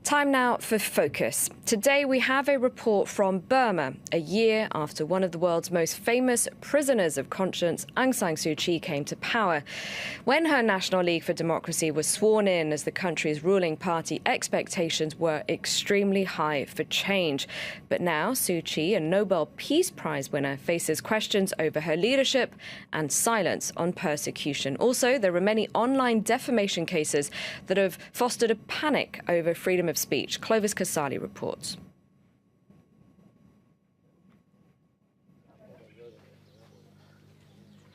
Time now for Focus. Today we have a report from Burma, a year after one of the world's most famous prisoners of conscience, Aung San Suu Kyi, came to power. When her National League for Democracy was sworn in as the country's ruling party, expectations were extremely high for change. But now Suu Kyi, a Nobel Peace Prize winner, faces questions over her leadership and silence on persecution. Also, there are many online defamation cases that have fostered a panic over freedom of speech. Clovis Casali reports.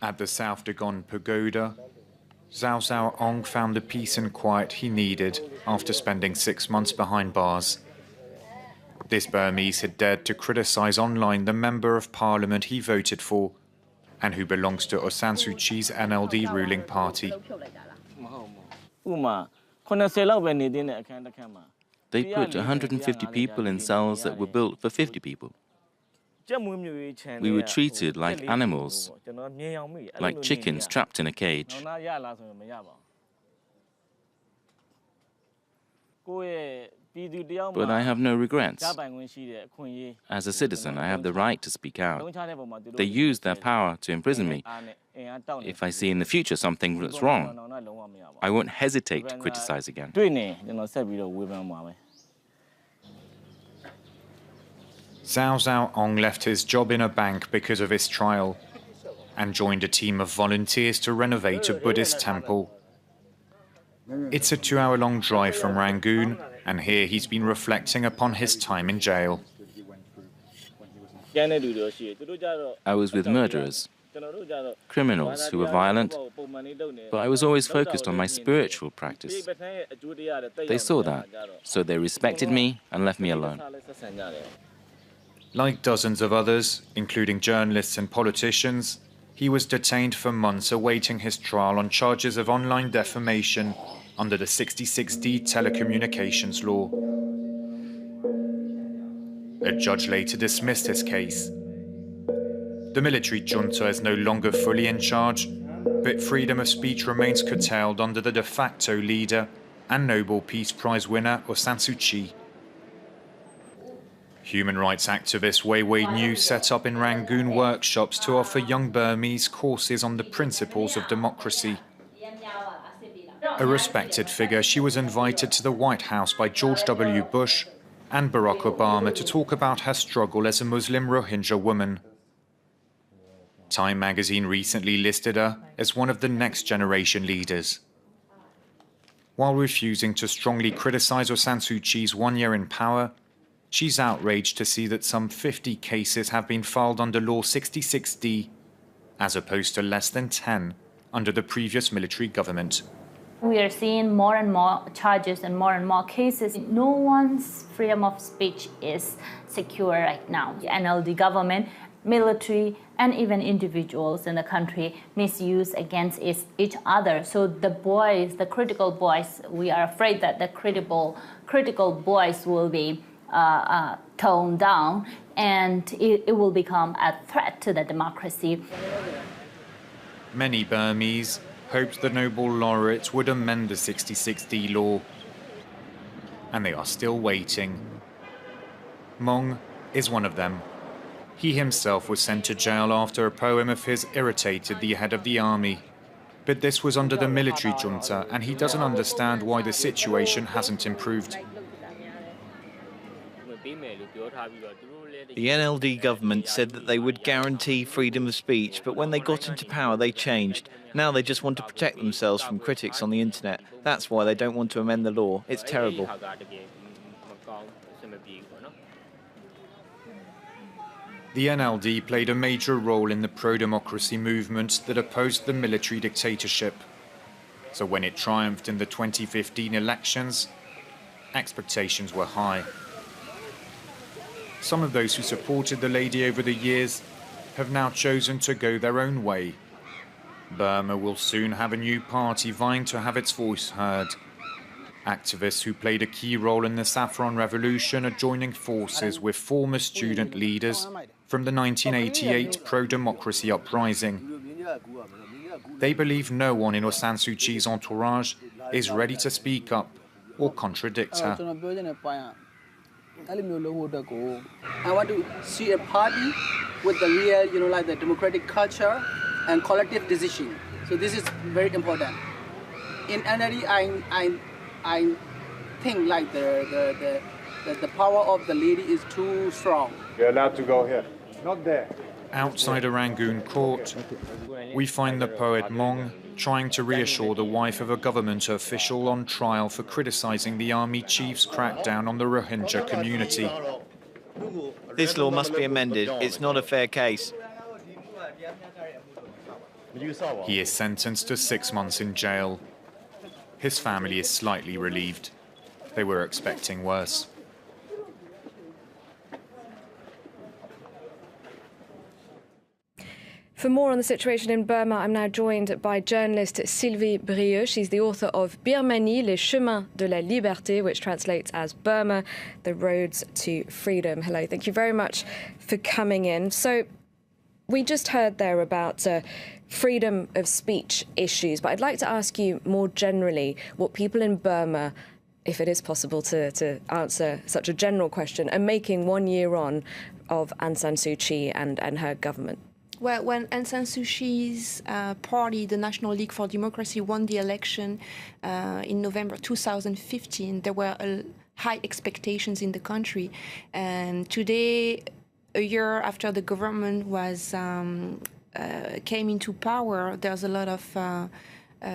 At the South Dagon Pagoda, Zhao Zhaoong found the peace and quiet he needed after spending 6 months behind bars. This Burmese had dared to criticize online the member of parliament he voted for and who belongs to Aung San Suu Kyi's NLD ruling party. They put 150 people in cells that were built for 50 people. We were treated like animals, like chickens trapped in a cage. But I have no regrets. As a citizen, I have the right to speak out. They used their power to imprison me. If I see in the future something that's wrong, I won't hesitate to criticize again. Zhao Zhaoong left his job in a bank because of his trial and joined a team of volunteers to renovate a Buddhist temple. It's a 2-hour-long drive from Rangoon, and here he's been reflecting upon his time in jail. I was with murderers, criminals who were violent, but I was always focused on my spiritual practice. They saw that, so they respected me and left me alone. Like dozens of others, including journalists and politicians, he was detained for months awaiting his trial on charges of online defamation under the 66D telecommunications law. A judge later dismissed his case. The military junta is no longer fully in charge, but freedom of speech remains curtailed under the de facto leader and Nobel Peace Prize winner Aung San Suu Kyi. Human rights activist Wei Wei New set up in Rangoon workshops to offer young Burmese courses on the principles of democracy. A respected figure, she was invited to the White House by George W. Bush and Barack Obama to talk about her struggle as a Muslim Rohingya woman. Time magazine recently listed her as one of the next generation leaders. While refusing to strongly criticize Aung San Suu Kyi's 1 year in power, she's outraged to see that some 50 cases have been filed under Law 66D, as opposed to less than 10 under the previous military government. We are seeing more and more charges and more cases. No one's freedom of speech is secure right now. The NLD government, military, and even individuals in the country misuse against each other. So the boys, the critical voice, we are afraid that the critical voice will be toned down, and it will become a threat to the democracy. Many Burmese hoped the Nobel laureate would amend the 66D law, and they are still waiting. Mong is one of them. He himself was sent to jail after a poem of his irritated the head of the army. But this was under the military junta, and he doesn't understand why the situation hasn't improved. The NLD government said that they would guarantee freedom of speech, but when they got into power, they changed. Now they just want to protect themselves from critics on the internet. That's why they don't want to amend the law. It's terrible. The NLD played a major role in the pro-democracy movement that opposed the military dictatorship. So when it triumphed in the 2015 elections, expectations were high. Some of those who supported the lady over the years have now chosen to go their own way. Burma will soon have a new party vying to have its voice heard. Activists who played a key role in the Saffron Revolution are joining forces with former student leaders from the 1988 pro-democracy uprising. They believe no one in Aung San Suu Kyi's entourage is ready to speak up or contradict her. I want to see a party with the real, like the democratic culture and collective decision. So this is very important. In NLD, I think like the power of the lady is too strong. You're allowed to go here, not there. Outside a Rangoon court, we find the poet Mong trying to reassure the wife of a government official on trial for criticizing the army chief's crackdown on the Rohingya community. This law must be amended. It's not a fair case. He is sentenced to 6 months in jail. His family is slightly relieved. They were expecting worse. For more on the situation in Burma, I'm now joined by journalist Sylvie Brieux. She's the author of Birmanie, les chemins de la liberté, which translates as Burma, the roads to freedom. Hello, thank you very much for coming in. So we just heard there about freedom of speech issues, but I'd like to ask you more generally what people in Burma, if it is possible to answer such a general question, are making 1 year on of Aung San Suu Kyi and her government. Well, when Aung San Suu Kyi's party, the National League for Democracy, won the election in November 2015, there were high expectations in the country. And today, a year after the government came into power, there's a lot of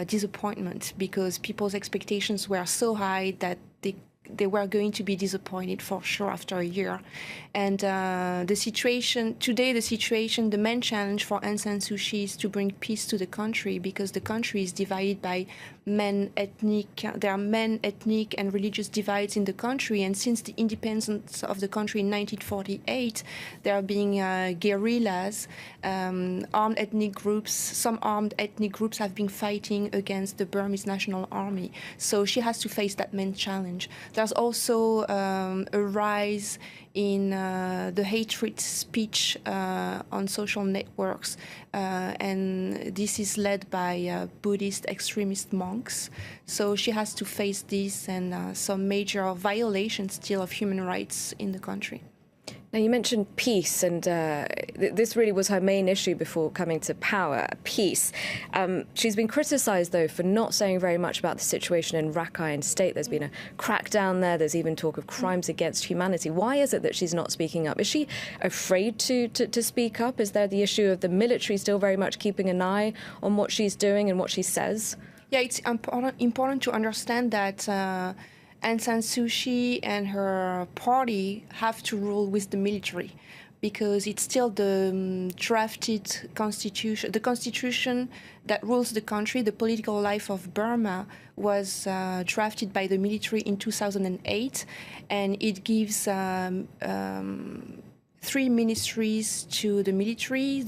disappointment because people's expectations were so high that they were going to be disappointed for sure after a year. And the situation, the main challenge for Aung San Suu Kyi is to bring peace to the country because the country is divided by there are ethnic and religious divides in the country. And since the independence of the country in 1948, there are being guerrillas, armed ethnic groups. Some armed ethnic groups have been fighting against the Burmese National Army. So she has to face that main challenge. There's also a rise in the hatred speech on social networks, and this is led by Buddhist extremist monks. So she has to face this and some major violations still of human rights in the country. Now, you mentioned peace, and this really was her main issue before coming to power, peace. She's been criticised, though, for not saying very much about the situation in Rakhine State. There's been a crackdown there. There's even talk of crimes against humanity. Why is it that she's not speaking up? Is she afraid to speak up? Is there the issue of the military still very much keeping an eye on what she's doing and what she says? Yeah, it's important to understand that Aung San Suu Kyi and her party have to rule with the military because it's still the drafted constitution. The constitution that rules the country, the political life of Burma, was drafted by the military in 2008, and it gives 3 ministries to the military.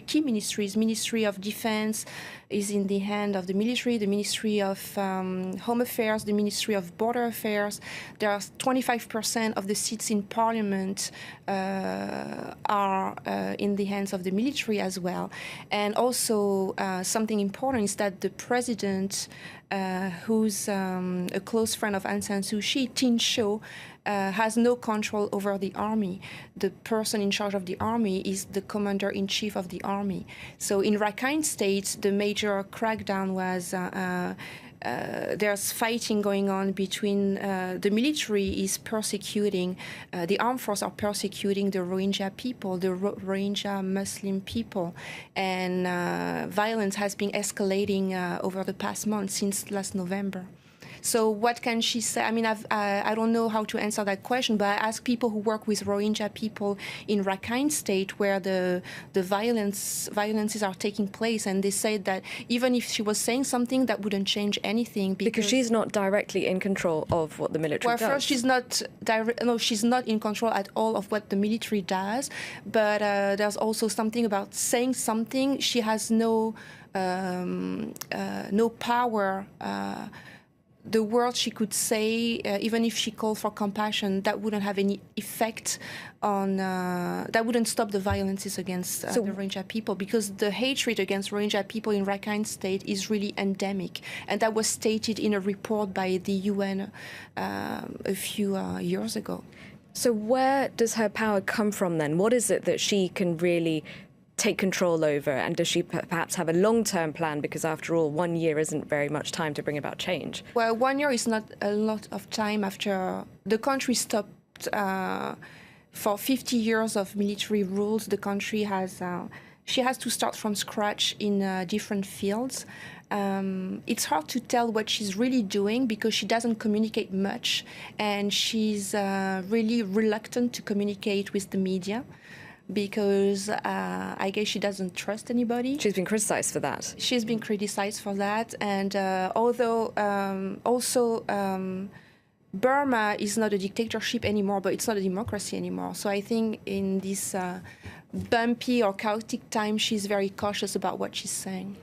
Key ministries, Ministry of Defense is in the hand of the military, the Ministry of Home Affairs, the Ministry of Border Affairs. There are 25% of the seats in Parliament are in the hands of the military as well. And also something important is that the president, who's a close friend of Aung San Suu Kyi, Tin Sho, has no control over the army. The person in charge of the army is the commander-in-chief of the army. So in Rakhine State, the major crackdown was there's fighting going on between the military is persecuting, the armed forces are persecuting the Rohingya people, the Rohingya Muslim people, and violence has been escalating over the past month since last November. So what can she say? I mean, I don't know how to answer that question, but I ask people who work with Rohingya people in Rakhine State where the violences are taking place, and they say that even if she was saying something, that wouldn't change anything. Because she's not directly in control of what the military does. Well, first, she's not in control at all of what the military does, but there's also something about saying something. She has no power. the words she could say, even if she called for compassion, that wouldn't have any effect on, that wouldn't stop the violences against the Rohingya people, because the hatred against Rohingya people in Rakhine State is really endemic. And that was stated in a report by the UN a few years ago. So where does her power come from then? What is it that she can really take control over? And does she perhaps have a long-term plan? Because after all, 1 year isn't very much time to bring about change. Well, 1 year is not a lot of time after the country stopped for 50 years of military rules. The country has, she has to start from scratch in different fields. It's hard to tell what she's really doing because she doesn't communicate much, and she's really reluctant to communicate with the media, because I guess she doesn't trust anybody. She's been criticised for that. She's been criticised for that, and although also Burma is not a dictatorship anymore, but it's not a democracy anymore. So I think in this bumpy or chaotic time, she's very cautious about what she's saying.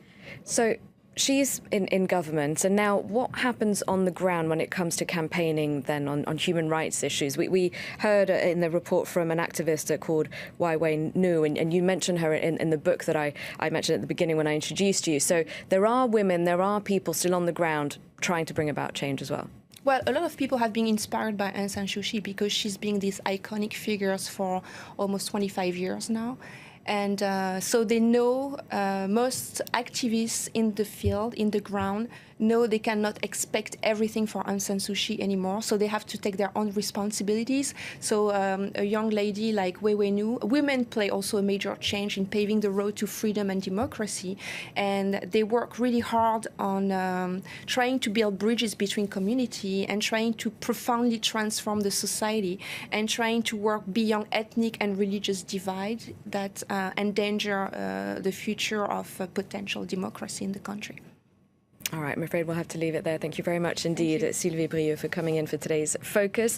So she's in government, and now what happens on the ground when it comes to campaigning then on human rights issues? We heard in the report from an activist called Wai Wei Nu, and you mentioned her in the book that I mentioned at the beginning when I introduced you. So there are women, there are people still on the ground trying to bring about change as well. Well, a lot of people have been inspired by Aung San Suu Kyi because she's been these iconic figures for almost 25 years now. And so they know, most activists in the field, in the ground, know they cannot expect everything for Aung San Suu Kyi anymore, so they have to take their own responsibilities. So a young lady like Wai Wei Nu, women play also a major change in paving the road to freedom and democracy, and they work really hard on trying to build bridges between community and trying to profoundly transform the society and trying to work beyond ethnic and religious divide that endanger the future of potential democracy in the country. All right, I'm afraid we'll have to leave it there. Thank you very much indeed, Sylvie Brieux, for coming in for today's Focus.